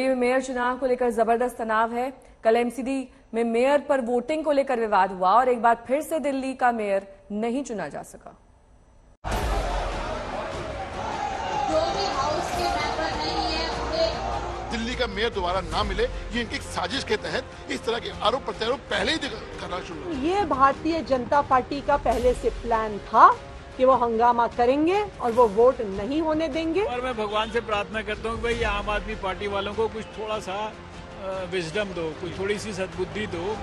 में मेयर चुनाव को लेकर जबरदस्त तनाव है। कल एमसीडी में मेयर पर वोटिंग को लेकर विवाद हुआ और एक बार फिर से दिल्ली का मेयर नहीं चुना जा सका। जो भी हाउस के मेंबर नहीं है दिल्ली का मेयर दोबारा ना मिले, ये इनकी साजिश के तहत इस तरह के आरोप प्रत्यारोप पहले ही करना शुरू हुआ। ये भारतीय जनता पार्टी का पहले से प्लान था कि वो हंगामा करेंगे और वो वोट नहीं होने देंगे। और मैं भगवान से प्रार्थना करता हूँ कि भाई आम आदमी पार्टी वालों को कुछ थोड़ा सा विजडम दो, कुछ थोड़ी सी सद्बुद्धि दो।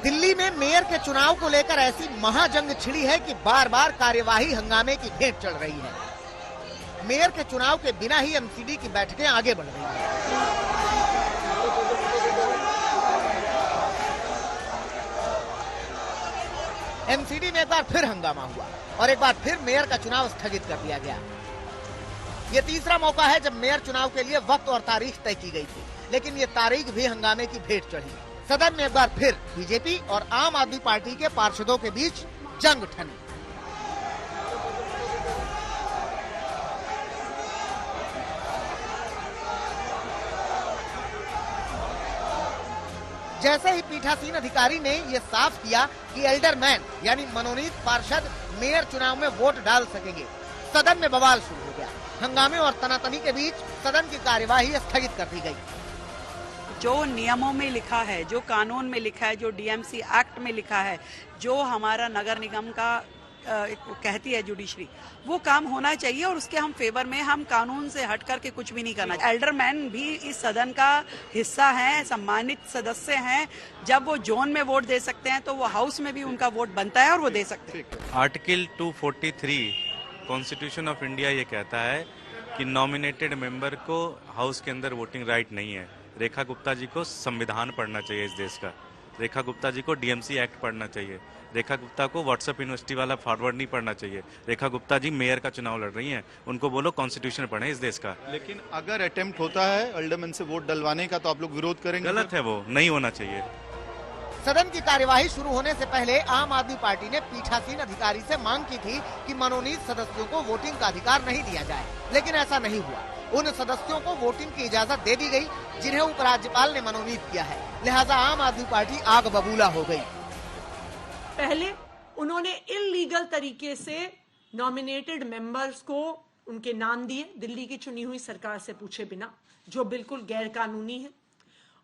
दिल्ली में मेयर के चुनाव को लेकर ऐसी महाजंग छिड़ी है कि बार बार कार्यवाही हंगामे की भेंट चढ़ रही है। मेयर के चुनाव के बिना ही एमसीडी की बैठकें आगे बढ़ रही हैं। एमसीडी में एक बार फिर हंगामा हुआ और एक बार फिर मेयर का चुनाव स्थगित कर दिया गया। ये तीसरा मौका है जब मेयर चुनाव के लिए वक्त और तारीख तय की गई थी, लेकिन ये तारीख भी हंगामे की भेंट चढ़ी। सदन में एक बार फिर बीजेपी और आम आदमी पार्टी के पार्षदों के बीच जंग ठनी। जैसे ही पीठासीन अधिकारी ने ये साफ किया कि एल्डरमैन यानी मनोनीत पार्षद मेयर चुनाव में वोट डाल सकेंगे, सदन में बवाल शुरू हो गया। हंगामे और तनातनी के बीच सदन की कार्यवाही स्थगित कर दी गई। जो नियमों में लिखा है, जो कानून में लिखा है, जो डीएमसी एक्ट में लिखा है, जो हमारा नगर निगम का कहती है जुडिशरी, वो काम होना चाहिए और उसके हम फेवर में, हम कानून से हट करके कुछ भी नहीं करना। एल्डरमैन भी इस सदन का हिस्सा हैं, सम्मानित सदस्य हैं। जब वो जोन में वोट दे सकते हैं तो वो हाउस में भी उनका वोट बनता है और वो दे सकते हैं। आर्टिकल 243 कॉन्स्टिट्यूशन ऑफ इंडिया ये कहता है कि नॉमिनेटेड मेंबर को हाउस के अंदर वोटिंग राइट नहीं है। रेखा गुप्ता जी को संविधान पढ़ना चाहिए इस देश का, रेखा गुप्ता जी को डीएमसी एक्ट पढ़ना चाहिए, रेखा गुप्ता को व्हाट्सएप यूनिवर्सिटी वाला फॉरवर्ड नहीं पढ़ना चाहिए। रेखा गुप्ता जी मेयर का चुनाव लड़ रही हैं, उनको बोलो कॉन्स्टिट्यूशन पढ़ें इस देश का। लेकिन अगर अटेम्प्ट होता है एल्डरमैन से वोट डलवाने का तो आप लोग विरोध करेंगे? गलत है, वो नहीं होना चाहिए। सदन की कार्यवाही शुरू होने से पहले आम आदमी पार्टी ने पीठासीन अधिकारी से मांग की थी कि मनोनीत सदस्यों को वोटिंग का अधिकार नहीं दिया जाए, लेकिन ऐसा नहीं हुआ। उन सदस्यों को वोटिंग की इजाजत दे दी गई जिन्हें उपराज्यपाल ने मनोनीत किया है, लिहाजा आम आदमी पार्टी आग बबूला हो गई। पहले उन्होंने इल्लीगल तरीके से नॉमिनेटेड मेंबर्स को उनके नाम दिए दिल्ली की चुनी हुई सरकार से पूछे बिना, जो बिल्कुल गैर कानूनी है।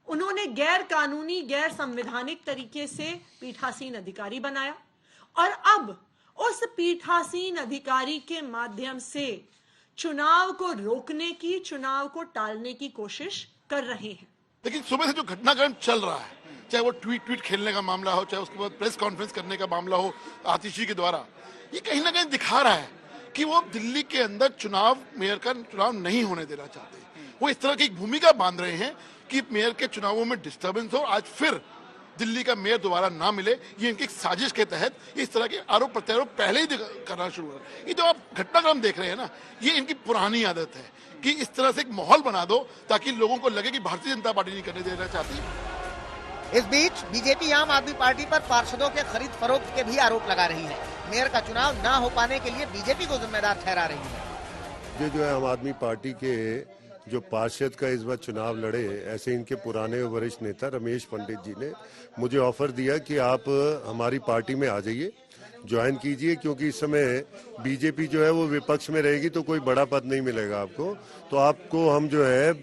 उन्होंने गैर कानूनी, गैर संवैधानिक तरीके से पीठासीन अधिकारी बनाया और अब उस पीठासीन अधिकारी के माध्यम से चुनाव को रोकने की, चुनाव को टालने की कोशिश कर रहे हैं। लेकिन सुबह से जो घटनाक्रम चल रहा है, चाहे वो ट्वीट खेलने का मामला हो, चाहे उसके बाद प्रेस कॉन्फ्रेंस करने का मामला हो आतिशी के द्वारा, ये कहीं ना कहीं दिखा रहा है कि वो दिल्ली के अंदर चुनाव, मेयर का चुनाव नहीं होने देना चाहते। वो इस तरह की एक भूमिका बांध रहे हैं कि मेयर के चुनावों में डिस्टर्बेंस हो, आज फिर दिल्ली का मेयर दोबारा ना मिले, ये इनकी साजिश के तहत इस तरह के आरोप प्रत्यारोप पहले ही करना शुरू हुआ। ये जो आप घटनाक्रम देख रहे हैं ना, ये इनकी पुरानी आदत है कि इस तरह से एक माहौल बना दो ताकि लोगों को लगे कि भारतीय जनता पार्टी नहीं करने देना चाहती। इस बीच बीजेपी आम आदमी पार्टी पर पार्षदों के खरीद फरोख्त के भी आरोप लगा रही है। मेयर का चुनाव ना हो पाने के लिए बीजेपी को जिम्मेदार ठहरा रही है। ये जो है आम आदमी पार्टी के जो पार्षद का इस बार चुनाव लड़े, ऐसे इनके पुराने वरिष्ठ नेता रमेश पंडित जी ने मुझे ऑफर दिया कि आप हमारी पार्टी में आ जाइए, ज्वाइन कीजिए, क्योंकि इस समय बीजेपी जो है वो विपक्ष में रहेगी तो कोई बड़ा पद नहीं मिलेगा आपको, तो आपको हम जो है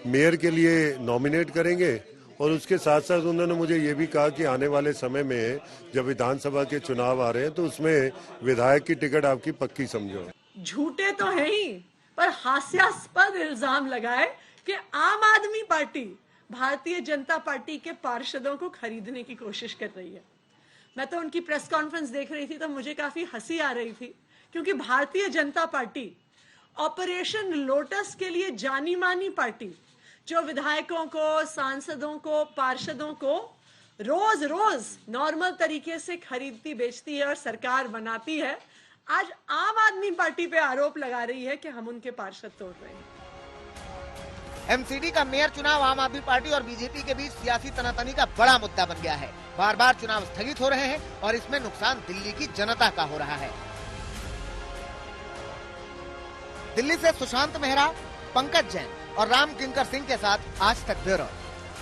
मेयर के लिए नॉमिनेट करेंगे। और उसके साथ साथ उन्होंने मुझे ये भी कहा कि आने वाले समय में जब विधानसभा के चुनाव आ रहे हैं तो उसमें विधायक की टिकट आपकी पक्की समझो। झूठे तो है ही, पर हास्यास्पद इल्जाम लगाए कि आम आदमी पार्टी भारतीय जनता पार्टी के पार्षदों को खरीदने की कोशिश कर रही है। मैं तो उनकी प्रेस कॉन्फ्रेंस देख रही थी तो मुझे काफी हंसी आ रही थी, क्योंकि Bharatiya Janata party operation lotus के लिए जानी मानी पार्टी, जो विधायकों को, सांसदों को, पार्षदों को रोज रोज नॉर्मल तरीके से खरीदती, बेचती है और सरकार बनाती है, आज आम आदमी पार्टी पे आरोप लगा रही है कि हम उनके पार्षद तोड़ रहे हैं। एमसीडी का मेयर चुनाव आम आदमी पार्टी और बीजेपी के बीच सियासी तनातनी का बड़ा मुद्दा बन गया है। बार बार चुनाव स्थगित हो रहे हैं और इसमें नुकसान दिल्ली की जनता का हो रहा है। दिल्ली से सुशांत मेहरा, पंकज जैन और राम किंकर सिंह के साथ आज तक ब्यूरो।